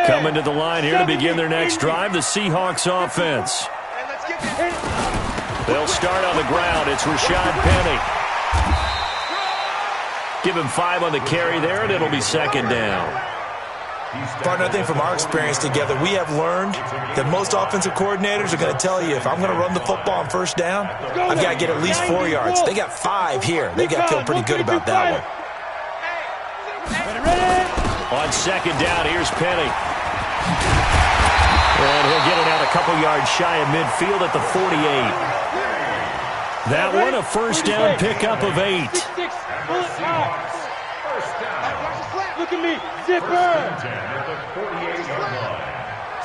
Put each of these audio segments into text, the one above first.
Coming to the line here to begin their next drive, the Seahawks offense. They'll start on the ground. It's Rashad Penny. Give him 5 on the carry there, and it'll be second down. Partner, I think from our experience together, we have learned that most offensive coordinators are going to tell you, if I'm going to run the football on first down, I've got to get at least 4 yards. They got 5 here. They got to feel pretty good about that one. On second down, here's Penny. And he'll get it out a couple yards shy of midfield at the 48. That one, a first down pickup of 8. Look at me, zipper.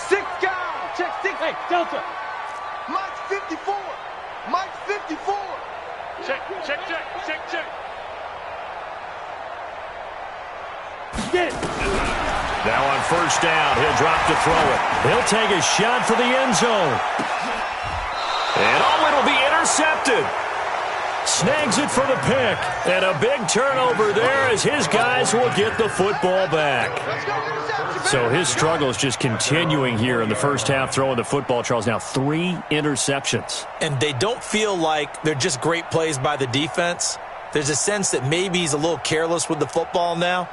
6 guys. Check 6. Hey, Delta. Mike's 54. Mike's 54. Check. Get it. Now on first down, he'll drop to throw it. He'll take a shot for the end zone. And it'll be intercepted. Snags it for the pick. And a big turnover there as his guys will get the football back. So his struggle is just continuing here in the first half, throwing the football, Charles. Now 3 interceptions. And they don't feel like they're just great plays by the defense. There's a sense that maybe he's a little careless with the football now.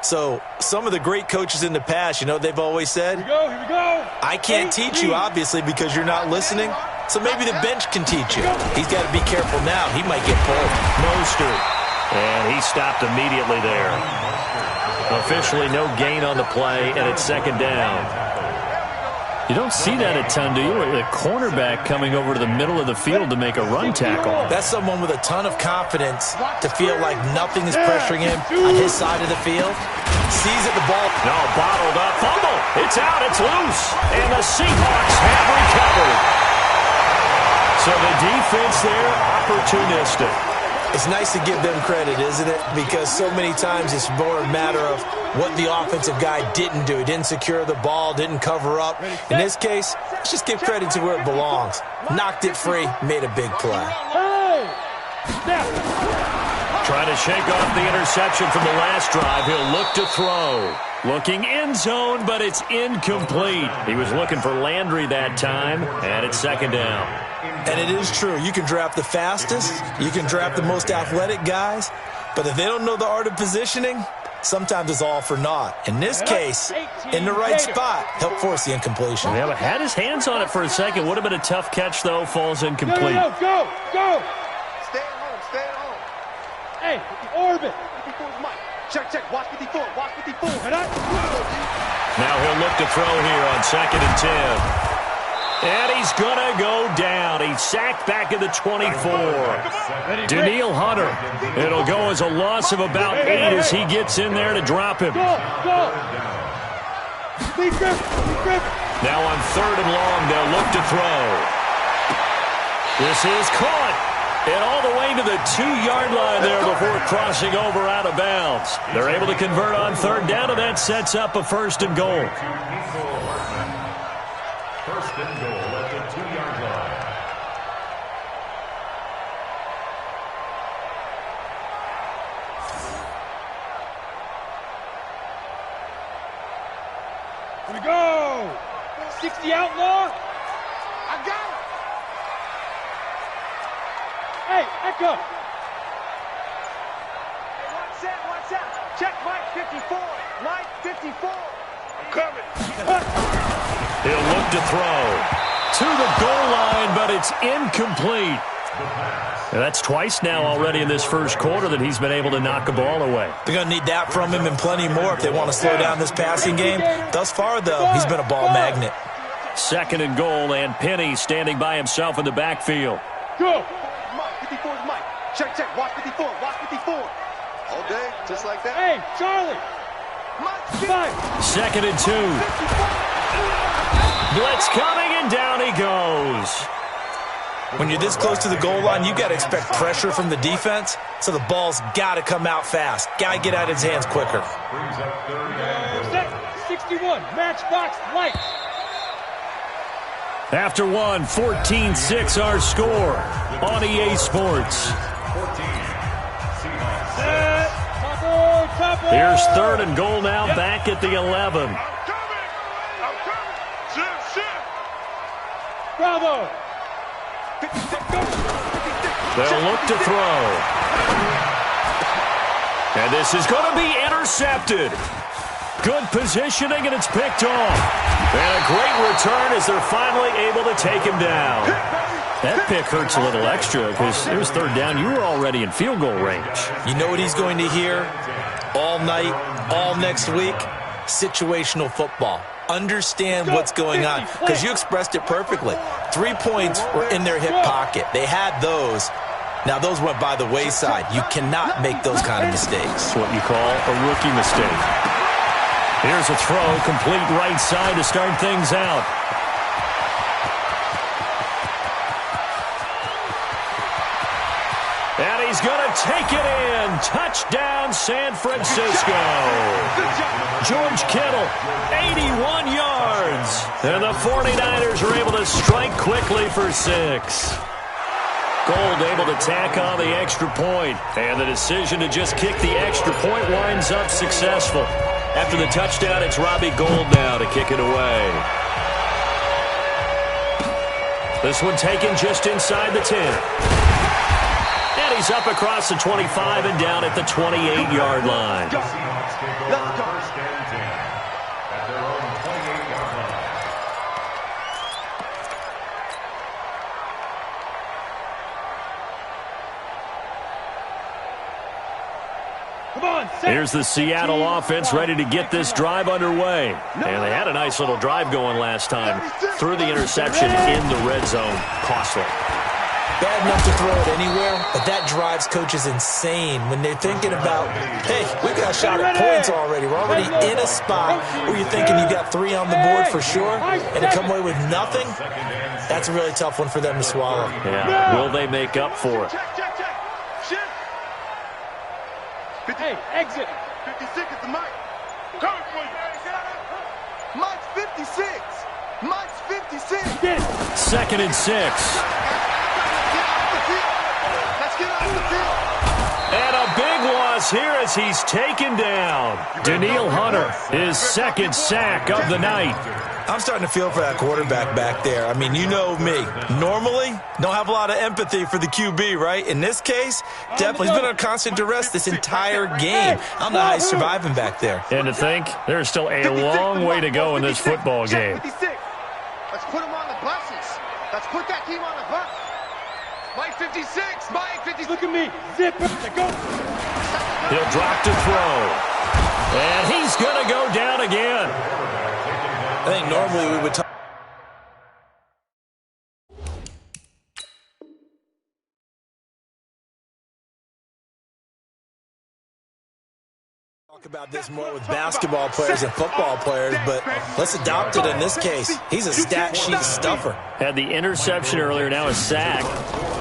So some of the great coaches in the past, they've always said, Here we go. I can't teach you, obviously, because you're not listening. So maybe the bench can teach you. He's got to be careful now. He might get pulled. Mostert. And he stopped immediately there. Officially no gain on the play, and it's second down. You don't see that a ton, do you? The cornerback coming over to the middle of the field to make a run tackle. That's someone with a ton of confidence to feel like nothing is pressuring him on his side of the field. Sees it, the ball. No, bottled up. Fumble. It's out. It's loose. And the Seahawks have recovered. So the defense there, opportunistic. It's nice to give them credit, isn't it? Because so many times it's more a matter of what the offensive guy didn't do. He didn't secure the ball, didn't cover up. In this case, let's just give credit to where it belongs. Knocked it free, made a big play. Trying to shake off the interception from the last drive. He'll look to throw. Looking end zone, but it's incomplete. He was looking for Landry that time, and it's second down. And it is true. You can draft the fastest. You can draft the most athletic guys. But if they don't know the art of positioning, sometimes it's all for naught. In this case, in the right spot, help force the incompletion. Yeah, but had his hands on it for a second. Would have been a tough catch, though. Falls incomplete. Go. Stay at home. Hey, orbit. 54's Mike. Check. Watch 54. Now he'll look to throw here on 2nd and 10. And he's going to go down. He's sacked back at the 24. Daniil Hunter. It'll go as a loss of about 8 as he gets in there to drop him. Go. Now on 3rd and long, they'll look to throw. This is caught. And all the way to the 2-yard line there before crossing over out of bounds. They're able to convert on 3rd down, and that sets up a 1st and goal. 1st and goal at the 2-yard line. Here we go. 60 outlaw. I got it. Hey, Echo. Hey, watch out. Check Mike 54. I'm coming. He'll look to throw to the goal line, but it's incomplete. And that's twice now already in this first quarter that he's been able to knock a ball away. They're going to need that from him and plenty more if they want to slow down this passing game. Thus far, though, he's been a ball magnet. 2nd and goal, and Penny standing by himself in the backfield. Go. Mike, 54's Mike. Check. Watch 54. All day, just like that. Hey, Charlie. Mike, 2nd and 2. Blitz coming, and down he goes. When you're this close to the goal line, you've got to expect pressure from the defense, so the ball's got to come out fast. Got to get out of his hands quicker. 61, matchbox light. After one, 14-6 our score on EA Sports. Set, coverage. Here's 3rd and goal now, back at the 11. Bravo. They'll look to throw. And this is going to be intercepted. Good positioning, and it's picked off. And a great return as they're finally able to take him down. That pick hurts a little extra because it was 3rd down. You were already in field goal range. You know what he's going to hear all night, all next week? Situational football. Understand what's going on, because you expressed it perfectly. 3 points were in their hip pocket. They had those. Now, those went by the wayside. You cannot make those kind of mistakes. That's what you call a rookie mistake. Here's a throw, complete right side to start things out. And he's going to take it in. Touchdown, San Francisco. George Kittle, 81 yards. And the 49ers are able to strike quickly for 6. Gold able to tack on the extra point. And the decision to just kick the extra point winds up successful. After the touchdown, it's Robbie Gould now to kick it away. This one taken just inside the 10. And he's up across the 25 and down at the 28-yard line. Let's go. Here's the Seattle offense ready to get this drive underway. And they had a nice little drive going last time. Threw the interception in the red zone. Costly. Bad enough to throw it anywhere, but that drives coaches insane when they're thinking about, hey, we got a shot at points already. We're already in a spot where you're thinking you got 3 on the board for sure, and to come away with nothing, that's a really tough one for them to swallow. Yeah. Will they make up for it? Hey, exit. 56 is the mic. Coming for you. Mike's 56. Mike's 56. 2nd and 6. Let's get off the field. And a big loss here as he's taken down. Danielle Hunter, his 2nd sack of the night. I'm starting to feel for that quarterback back there. I mean, you know me. Normally, don't have a lot of empathy for the QB, right? In this case, definitely. He's been under constant duress this entire game. I don't know how he's surviving back there. And to think, there's still a long way to go in this football game. 56. Let's put him on the buses. Let's put that team on the bus. Mike 56. Mike 56. Look at me. Zip. Go. He'll drop to throw. And he's going to go down again. I think normally we would talk about this more with basketball players and football players, but let's adopt it in this case. He's a stat sheet stuffer. Had the interception earlier, now a sack.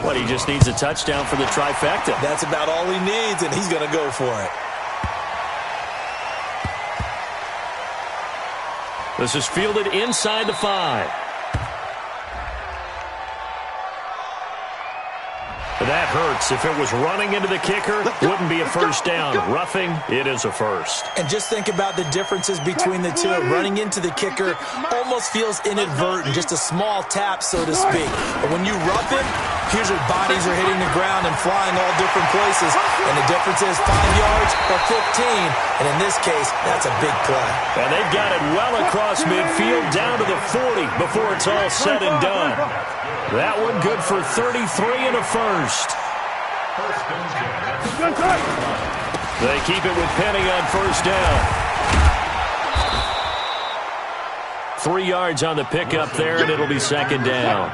What, he just needs a touchdown for the trifecta. That's about all he needs, and he's going to go for it. This is fielded inside the 5. That hurts. If it was running into the kicker, wouldn't be a first down. Roughing, it is a first. And just think about the differences between the two. Running into the kicker almost feels inadvertent, just a small tap, so to speak. But when you rough him, here's where bodies are hitting the ground and flying all different places. And the difference is 5 yards or 15. And in this case, that's a big play. And they've got it well across midfield, down to the 40 before it's all said and done. That one good for 33 and a first. They keep it with Penny on first down. 3 yards on the pickup there, and it'll be 2nd down.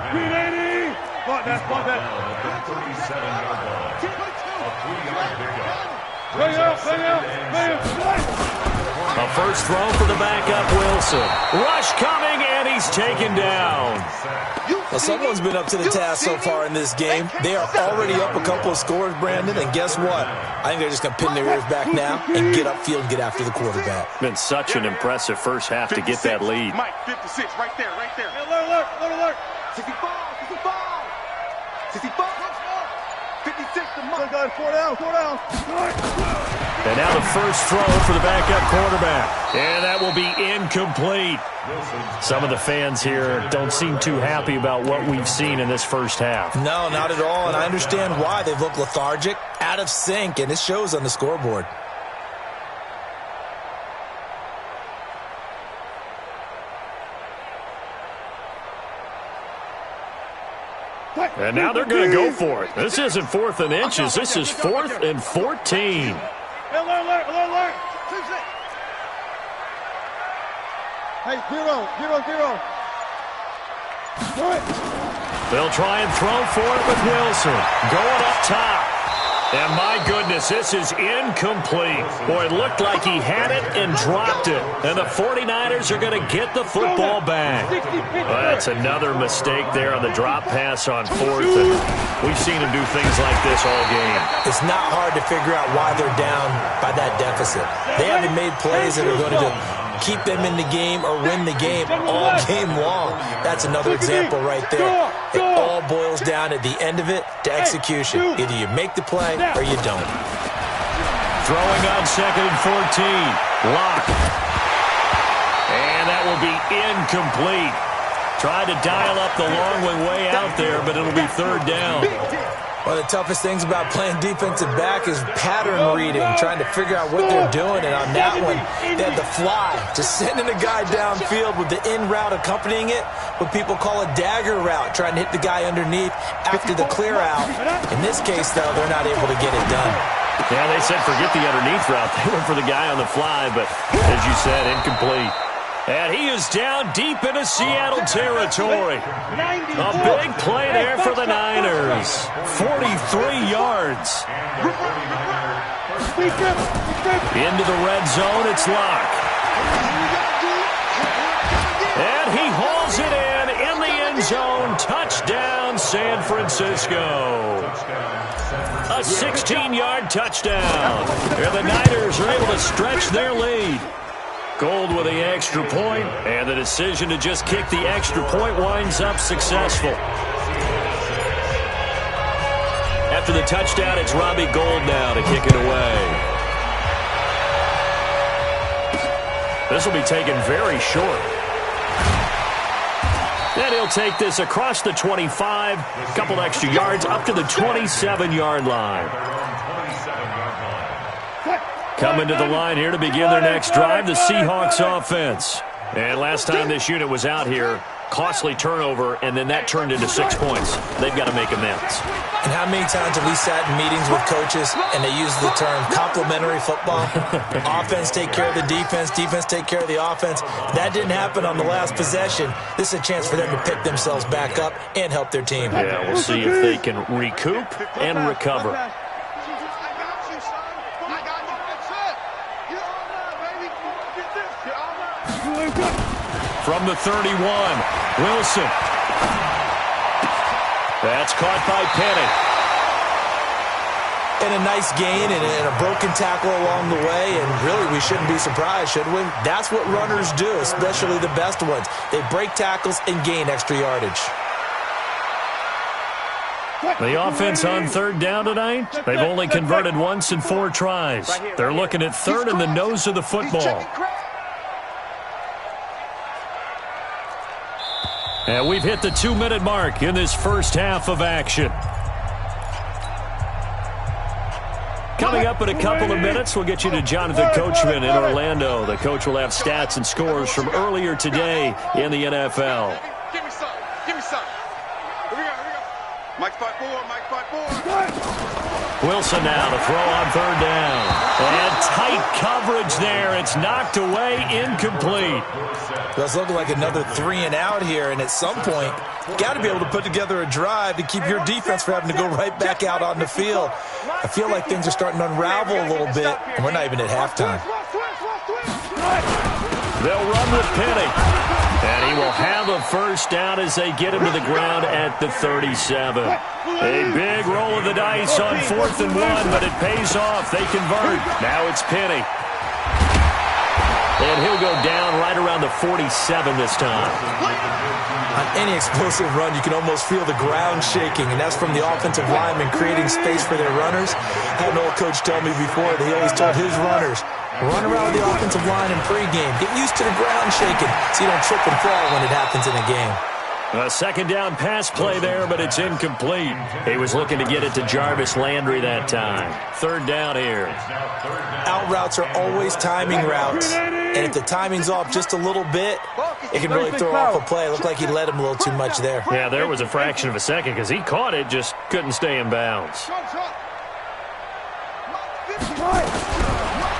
A first throw for the backup, Wilson. Rush coming, and he's taken down. Well, someone's been up to the task so far in this game. They are already up a couple of scores, Brandon, and guess what? I think they're just going to pin their ears back now and get upfield and get after the quarterback. Been such an impressive first half to get that lead. Mike, 56, right there, right there. Alert. 65, 55. 56 to Mike. 4 down. And now the first throw for the backup quarterback. And that will be incomplete. Some of the fans here don't seem too happy about what we've seen in this first half. No, not at all, and I understand why. They've looked lethargic, out of sync, and it shows on the scoreboard. And now they're going to go for it. This isn't 4th and inches. This is 4th and 14. Alert. Hey, zero. They'll try and throw for it with Wilson. Going up top. And my goodness, this is incomplete. Boy, it looked like he had it and dropped it. And the 49ers are going to get the football back. Well, that's another mistake there on the drop pass on 4th. And we've seen him do things like this all game. It's not hard to figure out why they're down by that deficit. They haven't made plays that are going to keep them in the game or win the game all game long. That's another example right there. It all boils down at the end of it to execution. Either you make the play or you don't. Throwing on 2nd and 14. Lock. And that will be incomplete. Tried to dial up the long way out there, but it'll be 3rd down. One of the toughest things about playing defensive back is pattern reading, trying to figure out what they're doing. And on that one, they had the fly, just sending a guy downfield with the in route accompanying it, what people call a dagger route, trying to hit the guy underneath after the clear out. In this case, though, they're not able to get it done. Yeah, they said forget the underneath route. They went for the guy on the fly, but as you said, incomplete. And he is down deep into Seattle territory. A big play there for the Niners. 43 yards. Into the red zone, it's Locke. And he hauls it in the end zone. Touchdown, San Francisco. A 16-yard touchdown. And the Niners are able to stretch their lead. Gold with the extra point, and the decision to just kick the extra point winds up successful. After the touchdown, it's Robbie Gould now to kick it away. This will be taken very short. And he'll take this across the 25, a couple extra yards, up to the 27-yard line. Coming to the line here to begin their next drive, the Seahawks offense. And last time this unit was out here, costly turnover, and then that turned into 6 points. They've got to make amends. And how many times have we sat in meetings with coaches and they use the term complementary football? Offense take care of the defense, defense take care of the offense. That didn't happen on the last possession. This is a chance for them to pick themselves back up and help their team. Yeah, we'll see if they can recoup and recover. From the 31, Wilson. That's caught by Penny. And a nice gain and a broken tackle along the way, and really we shouldn't be surprised, should we? That's what runners do, especially the best ones. They break tackles and gain extra yardage. The offense on 3rd down tonight, they've only converted once in 4 tries. They're looking at 3rd in the nose of the football. And we've hit the 2-minute mark in this first half of action. Coming up in a couple of minutes, we'll get you to Jonathan Coachman in Orlando. The coach will have stats and scores from earlier today in the NFL. Give me some. Here we go. Mike 5-4. Wilson now to throw on 3rd down. And tight coverage there. It's knocked away, incomplete. It's looking like another 3-and-out here, and at some point, you got to be able to put together a drive to keep your defense from having to go right back out on the field. I feel like things are starting to unravel a little bit, and we're not even at halftime. They'll run with Penny. And he will have a first down as they get him to the ground at the 37. A big roll of the dice on 4th and 1, but it pays off. They convert. Now it's Penny. And he'll go down right around the 47 this time. On any explosive run, you can almost feel the ground shaking, and that's from the offensive linemen creating space for their runners. I had an old coach tell me before that he always told his runners, run around the offensive line in pregame. Get used to the ground shaking so you don't trip and fall when it happens in a game. A second down pass play there, but it's incomplete. He was looking to get it to Jarvis Landry that time. Third down here. Out routes are always timing routes. And if the timing's off just a little bit, it can really throw off a play. It looked like he let him a little too much there. Yeah, there was a fraction of a second because he caught it, just couldn't stay in bounds.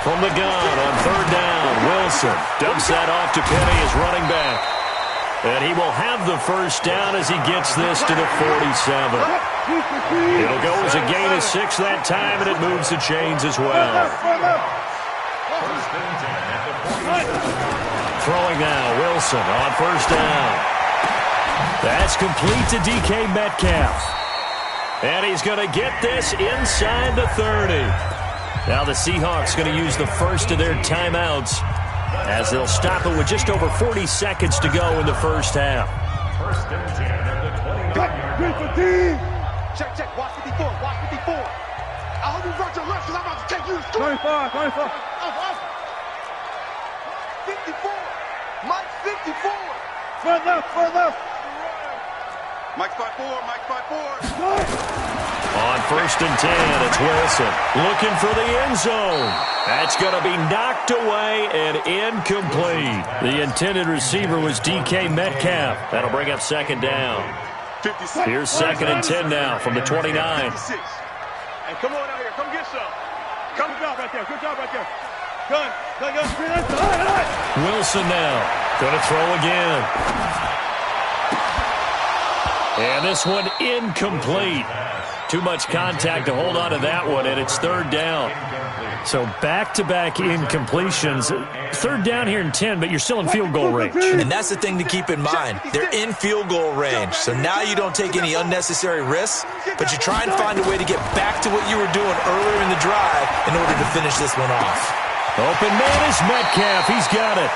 From the gun on third down, Wilson dumps that off to Penny as running back. And he will have the first down as he gets this to the 47. It'll go as a gain of 6 that time, and it moves the chains as well. Throwing now, Wilson on first down. That's complete to DK Metcalf. And he's going to get this inside the 30. Now the Seahawks going to use the first of their timeouts as they'll stop it with just over 40 seconds to go in the first half. First and 10 at the 20-yard line. Check, check. Watch 54. Watch 54. I hope you run your left because I'm about to take you. 25, 25. 54. Mike 54. Front left. Mike 5-4. Mike 5-4. On first and 10, it's Wilson looking for the end zone. That's going to be knocked away and incomplete. The intended receiver was DK Metcalf. That'll bring up second down. 56. Here's second and 10 now from the 29. Hey, come on out here. Come get some. Good job right there. Good job right there. Gun. Wilson now going to throw again. And this one incomplete. Too much contact to hold on to that one, and it's third down. So back-to-back incompletions. Third down here in 10, but you're still in field goal range. And that's the thing to keep in mind. They're in field goal range. So now you don't take any unnecessary risks, but you try and find a way to get back to what you were doing earlier in the drive in order to finish this one off. Open man is Metcalf. He's got it.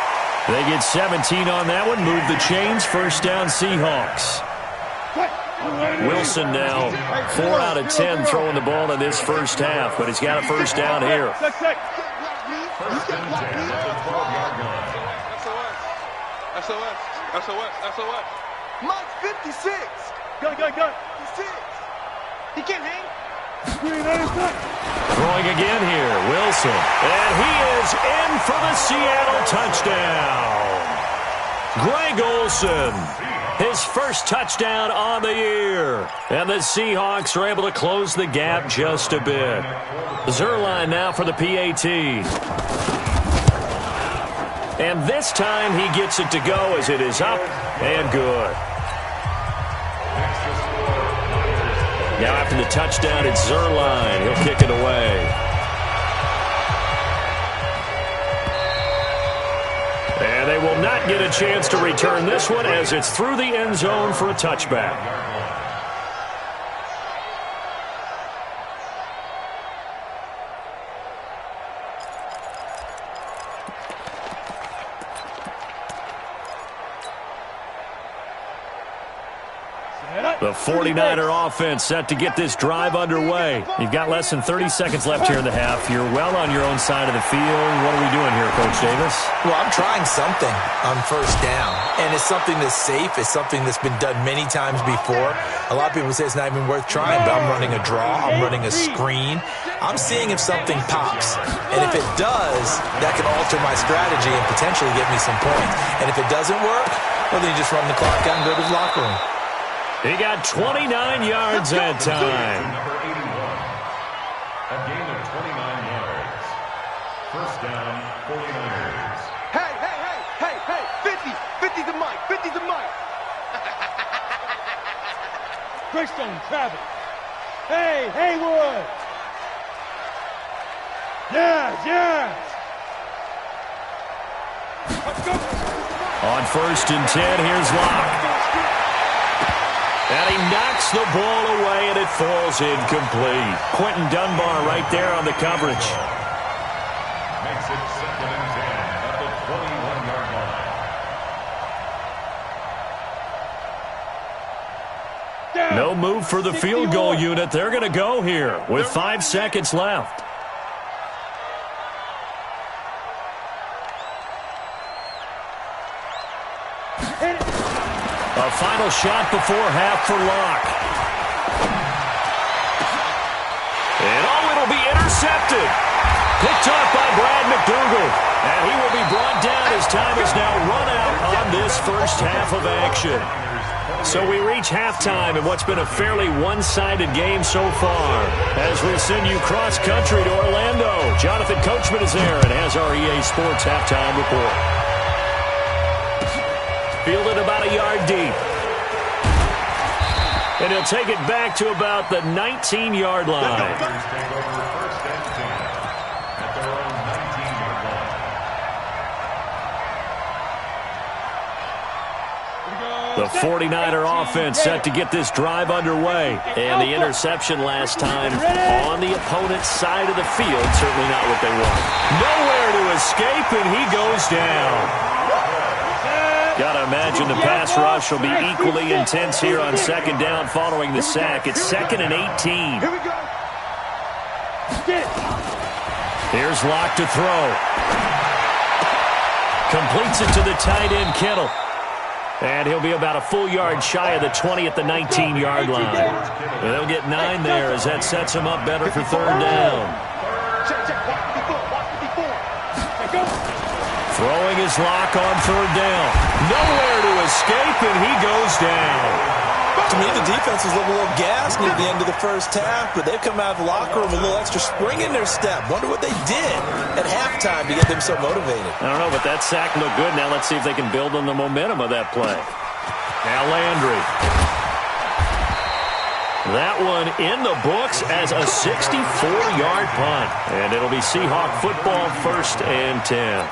They get 17 on that one. Move the chains. First down, Seahawks. Wilson now 4 out of 10 throwing the ball in this first half, but he's got a first down here. First and 10 at the 12-yard line. SOS. Mike 56. Go. 56. He can't hang. Throwing again here, Wilson. And he is in for the Seattle touchdown. Greg Olsen. His first touchdown on the year. And the Seahawks are able to close the gap just a bit. Zuerlein now for the PAT. And this time he gets it to go as it is up and good. Now after the touchdown, it's Zuerlein. He'll kick it away. And they will not get a chance to return this one as it's through the end zone for a touchback. The 49er offense set to get this drive underway. You've got less than 30 seconds left here in the half. You're well on your own side of the field. What are we doing here, Coach Davis? Well, I'm trying something on first down, and it's something that's safe. It's something that's been done many times before. A lot of people say it's not even worth trying, but I'm running a draw. I'm running a screen. I'm seeing if something pops, and if it does, that can alter my strategy and potentially get me some points. And if it doesn't work, well, then you just run the clock out and go to the locker room. He got 29 yards that time. Number 81. A gain of 29 yards. First down, 49ers. Hey. 50 to Mike. 50 to Mike. Greystone, Travis. Hey, Haywood. Yes. Let's go. On first and 10, here's Locke. And he knocks the ball away, and it falls incomplete. Quentin Dunbar right there on the coverage. Makes it second and 10 at the 21-yard line. move for the field goal unit. They're going to go here with 5 seconds left. A final shot before half for Locke. And it'll be intercepted. Picked off by Brad McDougal. And he will be brought down as time is now run out on this first half of action. So we reach halftime in what's been a fairly one-sided game so far. As we send you cross-country to Orlando, Jonathan Coachman is there and has our EA Sports halftime report. Fielded about a yard deep. And he'll take it back to about the 19-yard line. The 49er offense set to get this drive underway. And the interception last time on the opponent's side of the field, certainly not what they want. Nowhere to escape, and he goes down. Got to imagine the pass rush will be equally intense here on second down following the sack. It's 2nd and 18. Here we go. Here's Locke to throw. Completes it to the tight end, Kittle. And he'll be about a full yard shy of the 20 at the 19-yard line. And they'll get 9 there as that sets him up better for third down. Throwing his Locke on third down. Nowhere to escape, and he goes down. To me, the defense was a little gassed near the end of the first half, but they've come out of the locker room with a little extra spring in their step. Wonder what they did at halftime to get them so motivated. I don't know, but that sack looked good. Now let's see if they can build on the momentum of that play. Now Landry. That one in the books as a 64-yard punt. And it'll be Seahawk football, 1st and 10.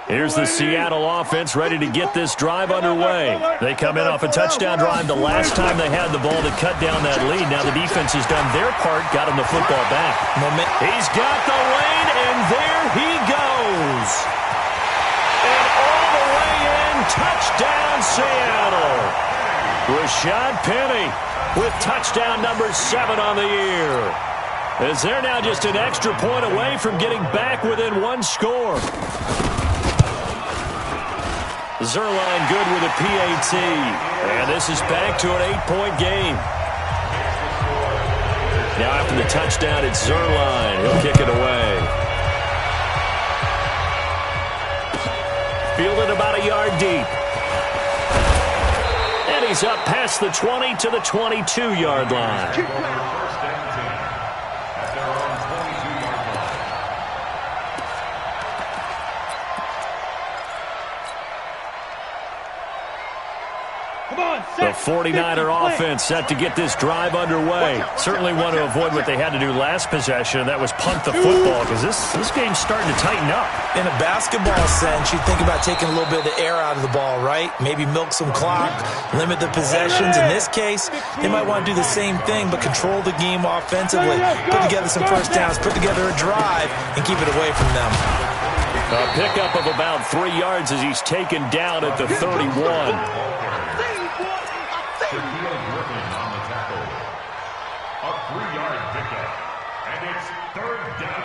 Here's the Seattle offense ready to get this drive underway. They come in off a touchdown drive the last time they had the ball to cut down that lead. Now the defense has done their part, got him the football back. He's got the lane, and there he goes. And all the way in, touchdown Seattle. Rashad Penny with touchdown number 7 on the year. As they're now just an extra point away from getting back within 1 score. Zerline good with a PAT. And this is back to an 8-point game. Now after the touchdown, it's Zerline. He'll kick it away. Fielded about a yard deep. And he's up past the 20 to the 22-yard line. The 49er offense set to get this drive underway. Certainly want to avoid what they had to do last possession, and that was punt the football, because this game's starting to tighten up. In a basketball sense, you think about taking a little bit of the air out of the ball, right? Maybe milk some clock, limit the possessions. In this case, they might want to do the same thing, but control the game offensively. Put together some first downs, put together a drive, and keep it away from them. A pickup of about 3 yards as he's taken down at the 31.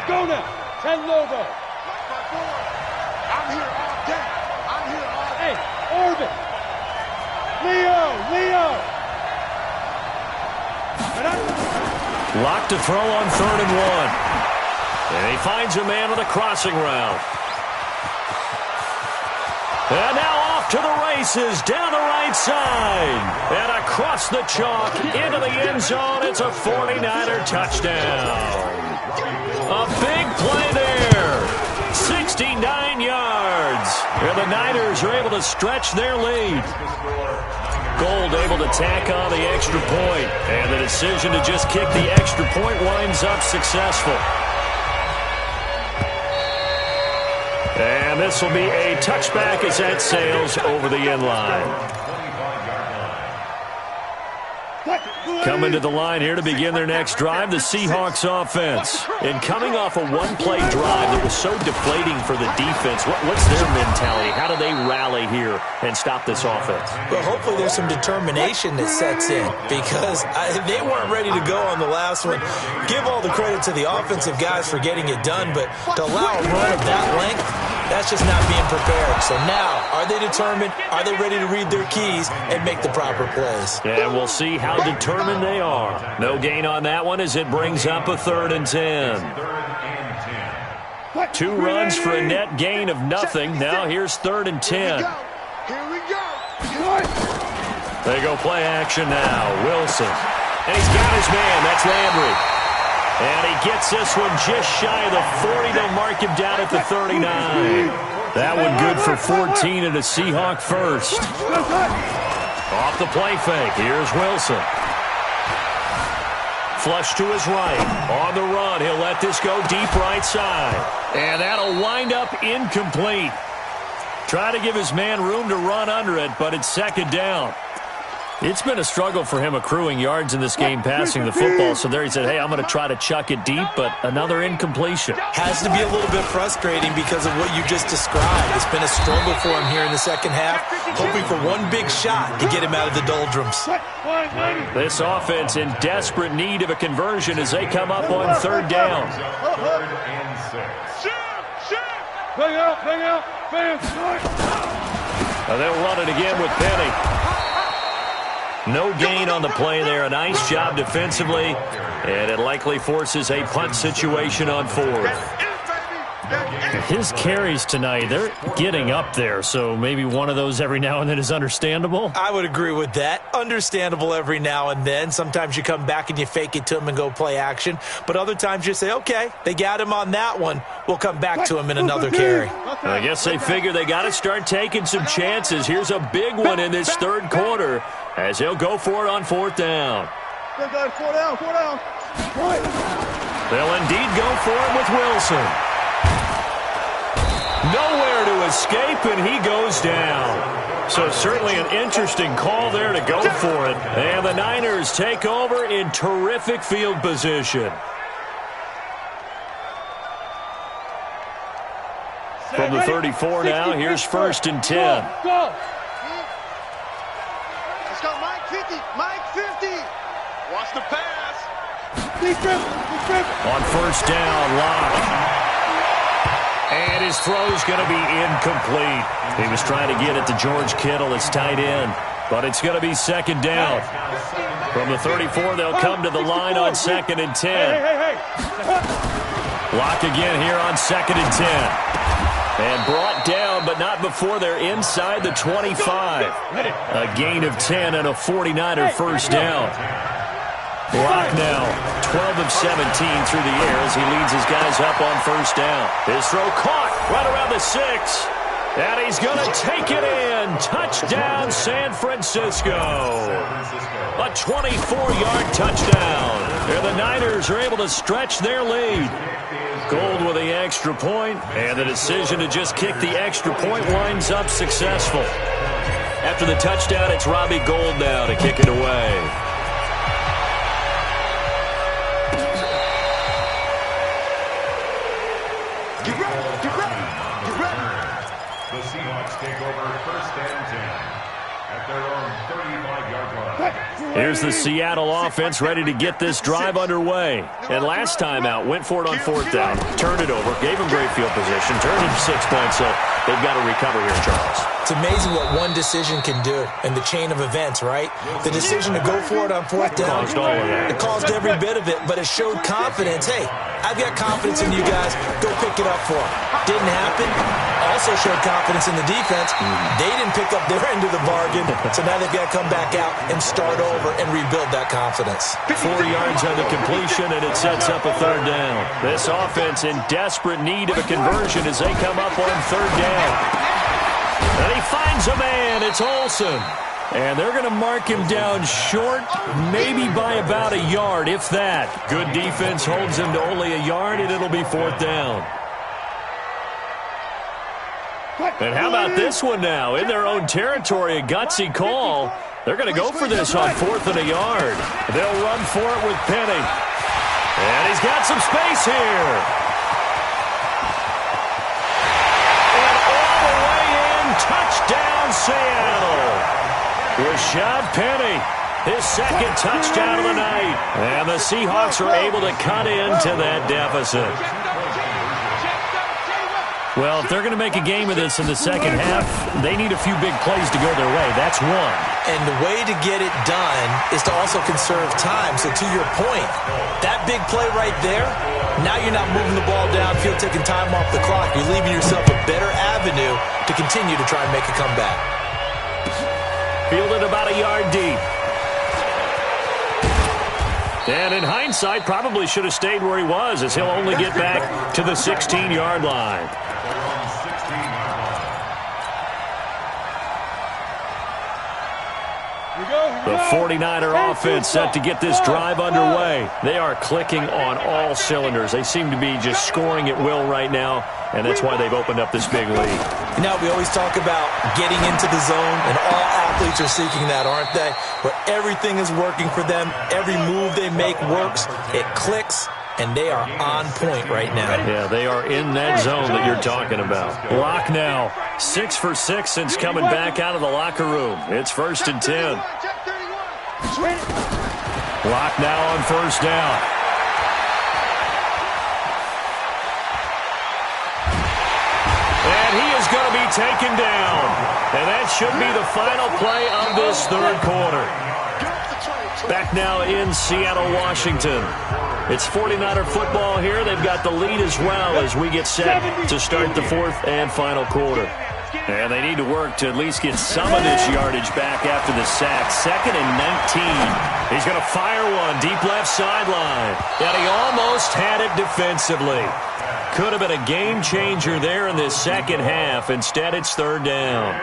Go now. 10 logo. I'm here all day. I'm here all day. Hey, Orbit. Leo. Locked to throw on 3rd and 1. And he finds a man with a crossing route. And now off to the races, down the right side. And across the chalk, into the end zone. It's a 49er touchdown. A big play there. 69 yards. And the Niners are able to stretch their lead. Gold able to tack on the extra point. And the decision to just kick the extra point winds up successful. And this will be a touchback as that sails over the end line. Coming to the line here to begin their next drive, the Seahawks offense. And coming off a one-play drive that was so deflating for the defense, what's their mentality? How do they rally here and stop this offense? Well, hopefully there's some determination that sets in because they weren't ready to go on the last one. Give all the credit to the offensive guys for getting it done, but to allow a run of that length, that's just not being prepared. So now, are they determined? Are they ready to read their keys and make the proper plays? And we'll see how determined they are. No gain on that one as it brings up a 3rd and 10. 2 runs for a net gain of nothing. Now here's 3rd and 10. Here we go. They go play action now. Wilson. And he's got his man. That's Landry. And he gets this one just shy of the 40. They'll mark him down at the 39. That one good for 14 and a Seahawk first. Off the play fake. Here's Wilson. Flush to his right. On the run. He'll let this go deep right side. And that'll wind up incomplete. Try to give his man room to run under it, but it's 2nd down. It's been a struggle for him accruing yards in this game passing the football. So there he said, hey, I'm going to try to chuck it deep, but another incompletion. Has to be a little bit frustrating because of what you just described. It's been a struggle for him here in the second half, hoping for one big shot to get him out of the doldrums. This offense in desperate need of a conversion as they come up on 3rd down. 3rd and 6. Bang out, bang. They'll run it again with Penny. No gain on the play there. A nice job defensively, and it likely forces a punt situation on 4th. His carries tonight, they're getting up there, so maybe one of those every now and then is understandable. I would agree with that. Understandable every now and then. Sometimes you come back and you fake it to him and go play action. But other times you say, okay, they got him on that one. We'll come back to him in another carry. I guess they figure they got to start taking some chances. Here's a big one in this 3rd quarter as he'll go for it on 4th down. Four down. They'll indeed go for it with Wilson. Nowhere to escape, and he goes down. So certainly an interesting call there to go for it. And the Niners take over in terrific field position. From the 34 now, here's 1st and 10. Let's go, Mike 50. Mike 50. Watch the pass. On 1st down, Locke. And his throw's going to be incomplete. He was trying to get it to George Kittle, his tight end. But it's going to be 2nd down. From the 34, they'll come to the line on 2nd and 10. Locke again here on 2nd and 10. And brought down, but not before they're inside the 25. A gain of 10 and a 49er first down. Locke now 12 of 17 through the air as he leads his guys up on 1st down. His throw caught right around the 6. And he's going to take it in. Touchdown, San Francisco. A 24-yard touchdown. And the Niners are able to stretch their lead. Gold with the extra point, and the decision to just kick the extra point winds up successful. After the touchdown, it's Robbie Gould now to kick it away. Get ready. The Seahawks take over 1st and 10 at their own 35-yard line. Here's the Seattle offense ready to get this drive underway. And last time out, went for it on 4th down, turned it over, gave them great field position, turned it 6 points, so they've got to recover here, Charles. It's amazing what one decision can do in the chain of events, right? The decision to go for it on 4th down, Caused all of that. it caused every bit of it, but it showed confidence. Hey, I've got confidence in you guys. Go pick it up for them. Didn't happen. Also showed confidence in the defense. They didn't pick up their end of the bargain, so now they've got to come back out and start over and rebuild that confidence. 4 yards on the completion, and it sets up a 3rd down. This offense in desperate need of a conversion as they come up on 3rd down. And he finds a man. It's Olsen. And they're going to mark him down short, maybe by about a yard, if that. Good defense holds him to only a yard, and it'll be 4th down. And how about this one now? In their own territory, a gutsy call. They're going to go for this on 4th and a yard. They'll run for it with Penny. And he's got some space here. And all the way in, touchdown Seattle. Rashad Penny, his second touchdown of the night. And the Seahawks are able to cut into that deficit. Well, if they're going to make a game of this in the second half, they need a few big plays to go their way. That's one. And the way to get it done is to also conserve time. So to your point, that big play right there, now you're not moving the ball downfield, taking time off the clock. You're leaving yourself a better avenue to continue to try and make a comeback. Fielded about a yard deep. And in hindsight, probably should have stayed where he was, as he'll only get back to the 16-yard line. The 49er offense set to get this drive underway. They are clicking on all cylinders. They seem to be just scoring at will right now, and that's why they've opened up this big lead. You know, we always talk about getting into the zone, and all athletes are seeking that, aren't they? Where everything is working for them. Every move they make works. It clicks, and they are on point right now. Yeah, they are in that zone that you're talking about. Lock now. 6 for 6 since coming back out of the locker room. It's 1st and 10. Lock now on 1st down. And he is going to be taken down. And that should be the final play of this 3rd quarter. Back now in Seattle, Washington. It's 49er football here. They've got the lead as well as we get set to start the 4th and final quarter. And they need to work to at least get some of this yardage back after the sack. 2nd and 19. He's going to fire one deep left sideline. And he almost had it defensively. Could have been a game changer there in this second half. Instead, it's 3rd down.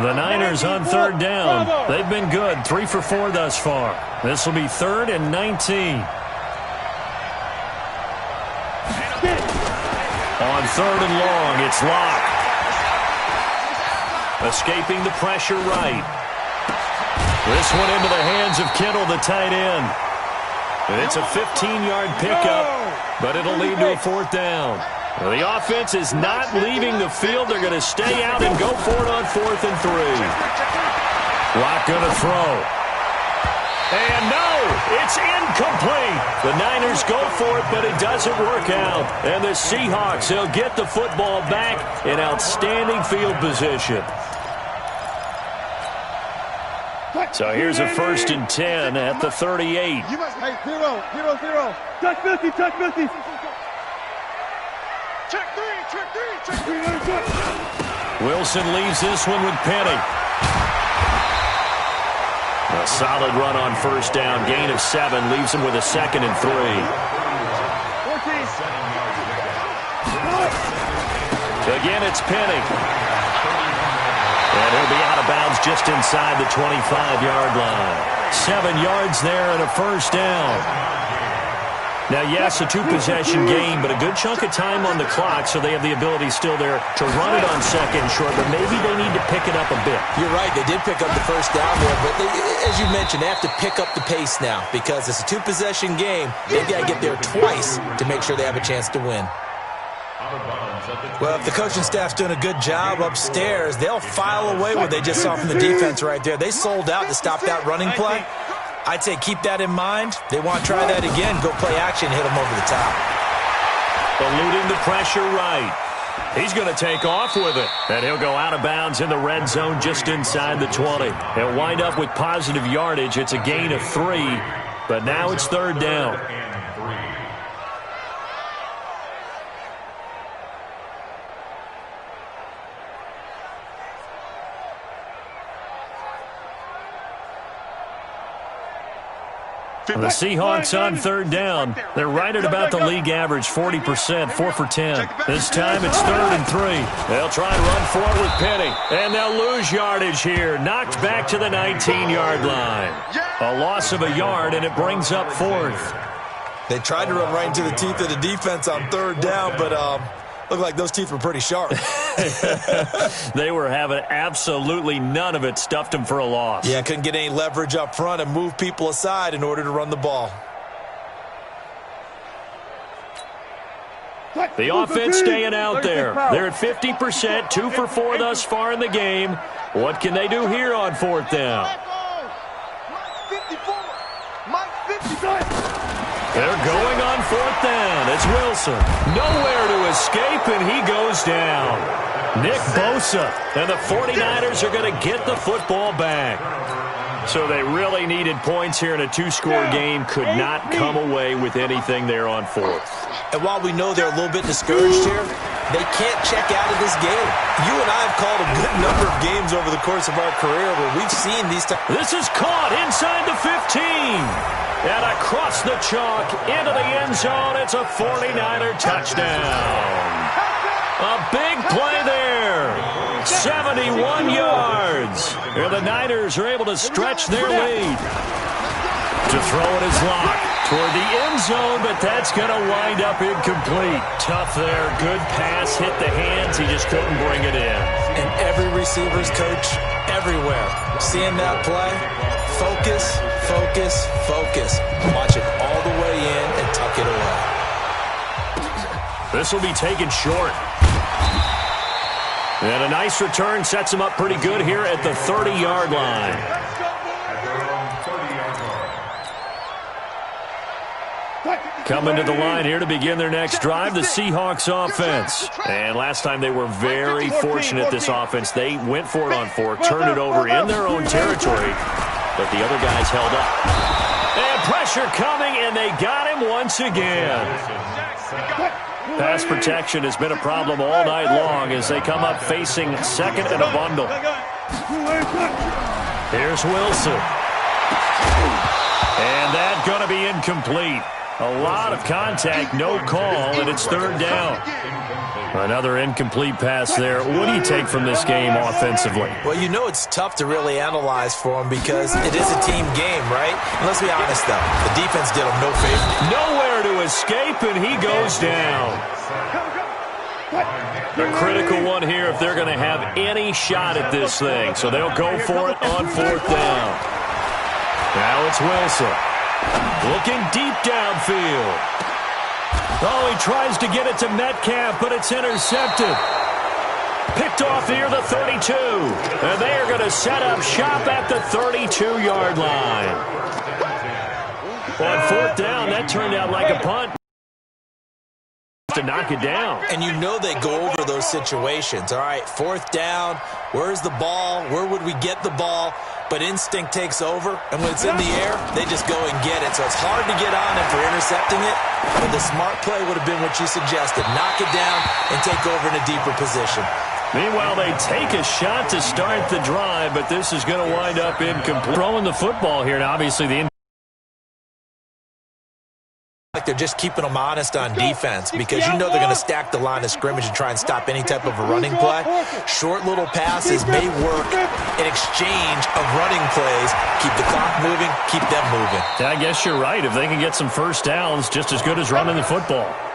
The Niners on 3rd down. They've been good. 3 for 4 thus far. This will be 3rd and 19. On 3rd and long, it's Locke. Escaping the pressure right. This one into the hands of Kittle, the tight end. It's a 15-yard pickup, but it'll lead to a 4th down. The offense is not leaving the field. They're going to stay out and go for it on 4th and 3. Locke going to throw. And no, it's incomplete. The Niners go for it, but it doesn't work out. And the Seahawks, they'll get the football back in outstanding field position. So here's a 1st and 10 at the 38. Hey, 0. Touch 50, touch 50. Check 3. Wilson leaves this one with Penny. A solid run on 1st down. Gain of 7 leaves him with a 2nd and 3. 14. Again, it's Penny. And he'll be out of bounds just inside the 25-yard line. 7 yards there and a 1st down. Now, yes, a 2-possession game, but a good chunk of time on the clock, so they have the ability still there to run it on 2nd and short, but maybe they need to pick it up a bit. You're right. They did pick up the 1st down there, but as you mentioned, they have to pick up the pace now because it's a 2-possession game. They've got to get there twice to make sure they have a chance to win. Well, if the coaching staff's doing a good job upstairs, they'll file away what they just saw from the defense right there. They sold out to stop that running play. I'd say keep that in mind. They want to try that again. Go play action, hit them over the top. Eluding the pressure right. He's going to take off with it. And he'll go out of bounds in the red zone just inside the 20. He'll wind up with positive yardage. It's a gain of 3, but now it's 3rd down. The Seahawks on 3rd down. They're right at about the league average, 40%, 4 for 10. This time it's 3rd and 3. They'll try and run for it with Penny. And they'll lose yardage here. Knocked back to the 19-yard line. A loss of a yard, and it brings up 4th. They tried to run right into the teeth of the defense on 3rd down, but Looked like those teeth were pretty sharp. They were having absolutely none of it. Stuffed them for a loss. Yeah, couldn't get any leverage up front and move people aside in order to run the ball. The offense staying out there. They're at 50%, 2 for 4 thus far in the game. What can they do here on 4th down? They're going on 4th down. It's Wilson. Nowhere to escape, and he goes down. Nick Bosa, and the 49ers are going to get the football back. So they really needed points here in a 2-score game. Could not come away with anything there on 4th. And while we know they're a little bit discouraged here, they can't check out of this game. You and I have called a good number of games over the course of our career where we've seen these times. This is caught inside the 15. And across the chalk into the end zone. It's a 49er touchdown. A big play there. 71 yards. And the Niners are able to stretch their lead. To throw it is locked toward the end zone, but that's going to wind up incomplete. Tough there. Good pass. Hit the hands. He just couldn't bring it in. And every receiver's coach everywhere. Seeing that play, focus, focus, focus. Watch it all the way in and tuck it away. This will be taken short. And a nice return sets him up pretty good here at the 30-yard line. Coming to the line here to begin their next drive, the Seahawks offense. And last time they were very fortunate, this offense. They went for it on 4th, turned it over in their own territory, but the other guys held up. And pressure coming, and they got him once again. Pass protection has been a problem all night long as they come up facing second and a bundle. Here's Wilson. And that's going to be incomplete. A lot of contact, no call, and it's 3rd down. Another incomplete pass there. What do you take from this game offensively? Well, you know it's tough to really analyze for them because it is a team game, right? And let's be honest, though. The defense did them no favor. Nowhere to escape, and he goes down. A critical one here if they're going to have any shot at this thing. So they'll go for it on 4th down. Now it's Wilson. Looking deep downfield. Oh, he tries to get it to Metcalf, but it's intercepted. Picked off near the 32. And they are going to set up shop at the 32-yard line. On 4th down, that turned out like a punt. To knock it down. And you know they go over those situations. All right, 4th down, where's the ball? Where would we get the ball? But instinct takes over, and when it's in the air, they just go and get it. So it's hard to get on them for intercepting it, but the smart play would have been what you suggested. Knock it down and take over in a deeper position. Meanwhile, they take a shot to start the drive, but this is going to wind up incomplete. Throwing the football here, and obviously the like they're just keeping them honest on defense because you know they're going to stack the line of scrimmage and try and stop any type of a running play. Short little passes may work in exchange of running plays. Keep the clock moving, keep them moving. I guess you're right. If they can get some first downs, just as good as running the football.